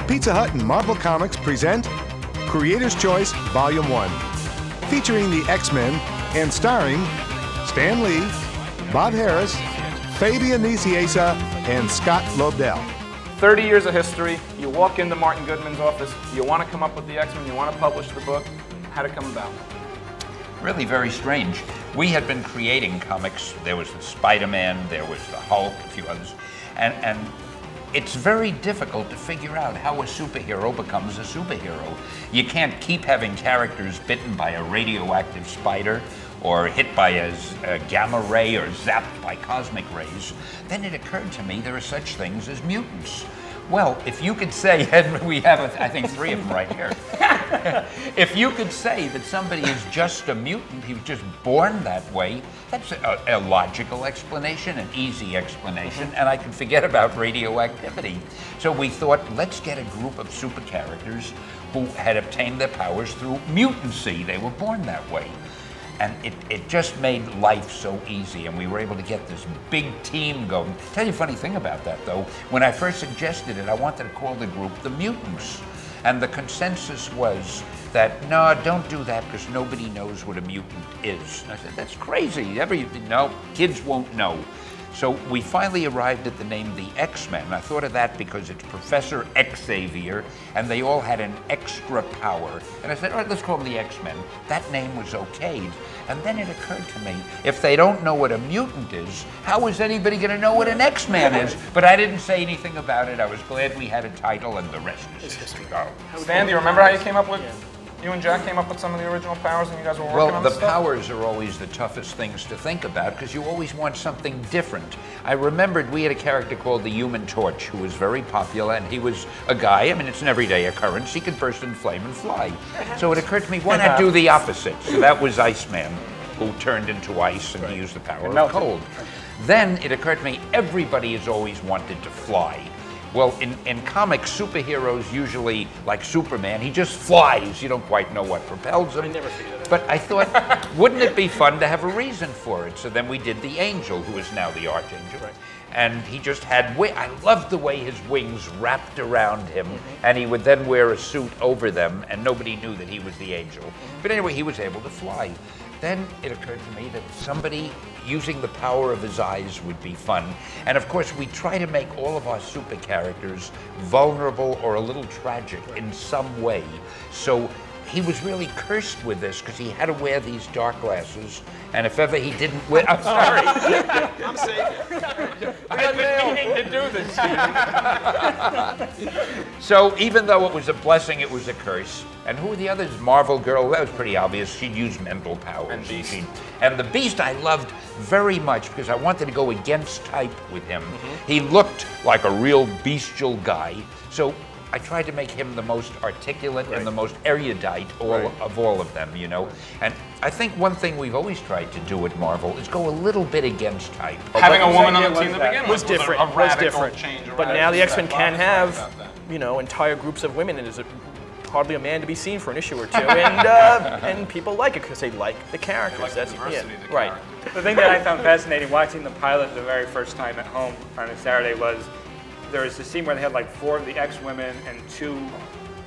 Pizza Hut and Marvel Comics present Creator's Choice Volume 1, featuring the X-Men and starring Stan Lee, Bob Harris, Fabian Nicieza, and Scott Lobdell. 30 years of history, you walk into Martin Goodman's office, you want to come up with the X-Men, you want to publish the book. How'd it come about? Really very strange. We had been creating comics. There was the Spider-Man, there was the Hulk, a few others, and it's very difficult to figure out how a superhero becomes a superhero. You can't keep having characters bitten by a radioactive spider or hit by a gamma ray or zapped by cosmic rays. Then it occurred to me there are such things as mutants. Well, if you could say, and we have, I think, 3 of them right here. If you could say that somebody is just a mutant, he was just born that way, that's a logical explanation, an easy explanation, and I can forget about radioactivity. So we thought, let's get a group of super characters who had obtained their powers through mutancy. They were born that way. And it just made life so easy, and we were able to get this big team going. Tell you a funny thing about that, though. When I first suggested it, I wanted to call the group the Mutants. And the consensus was that, no, don't do that because nobody knows what a mutant is. And I said, that's crazy. No, kids won't know. So we finally arrived at the name the X-Men. I thought of that because it's Professor Xavier, and they all had an extra power. And I said, all right, let's call them the X-Men. That name was okayed. And then it occurred to me, if they don't know what a mutant is, how is anybody going to know what an X-Man is? But I didn't say anything about it. I was glad we had a title, and the rest is history. Stan, do you remember how you came up with? You and Jack came up with some of the original powers and you guys were working on this stuff? Well, the powers are always the toughest things to think about because you always want something different. I remembered we had a character called the Human Torch who was very popular, and he was a guy, I mean, it's an everyday occurrence, he could burst in flame and fly. So it occurred to me, why not do the opposite? So that was Iceman, who turned into ice and he used the power of cold. Then it occurred to me, everybody has always wanted to fly. Well, in comics, superheroes usually, like Superman, he just flies. You don't quite know what propels him. I never figured that out. But I thought, wouldn't it be fun to have a reason for it? So then we did the Angel, who is now the Archangel. Right. And he just had wings. I loved the way his wings wrapped around him, and he would then wear a suit over them, and nobody knew that he was the Angel. But anyway, he was able to fly. Then it occurred to me that somebody using the power of his eyes would be fun. And of course, we try to make all of our super characters vulnerable or a little tragic in some way. So he was really cursed with this because he had to wear these dark glasses, and if ever he didn't wear, I'm sorry. I'm safe. I've been meaning to do this. So even though it was a blessing, it was a curse. And who were the others? Marvel Girl, that was pretty obvious. She'd use mental powers. And Beast. And the Beast I loved very much because I wanted to go against type with him. He looked like a real bestial guy. So I tried to make him the most articulate and the most erudite of all of them, you know. And I think one thing we've always tried to do at Marvel is go a little bit against type. Having a woman on the team to begin with was different. was different. Change, but now the X-Men can have, you know, entire groups of women, and there's hardly a man to be seen for an issue or two, and people like it because they like the characters. They like That's the diversity of the right. characters. The thing that I found fascinating watching the pilot the very first time at home on a Saturday was there was a scene where they had like 4 of the X-women and 2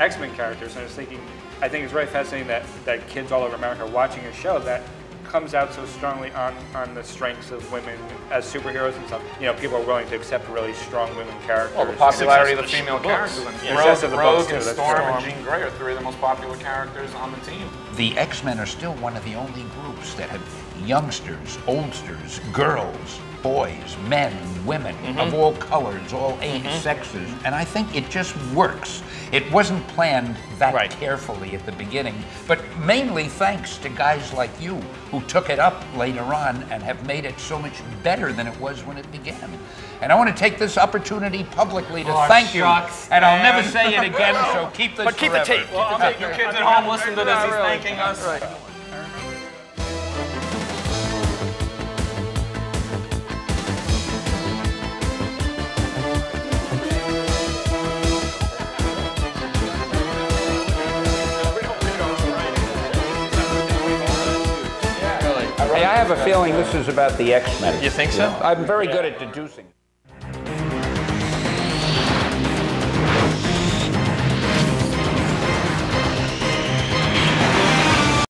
X-Men characters, and I was thinking, I think it's very fascinating that kids all over America are watching a show that comes out so strongly on the strengths of women as superheroes and stuff. You know, people are willing to accept really strong women characters. Well, the popularity of the female characters. Rogue and Storm Storm and Jean Grey are 3 of the most popular characters on the team. The X-Men are still one of the only groups that have youngsters, oldsters, girls, boys, men, women, of all colors, all sexes, and I think it just works. It wasn't planned that carefully at the beginning, but mainly thanks to guys like you who took it up later on and have made it so much better than it was when it began. And I want to take this opportunity publicly to thank you, and I'll never say it again, so keep this Keep the tape. Well, I'll make you kids at home listen to this. He's thanking us. Hey, I have a feeling this is about the X-Men. You think so? I'm very good at deducing.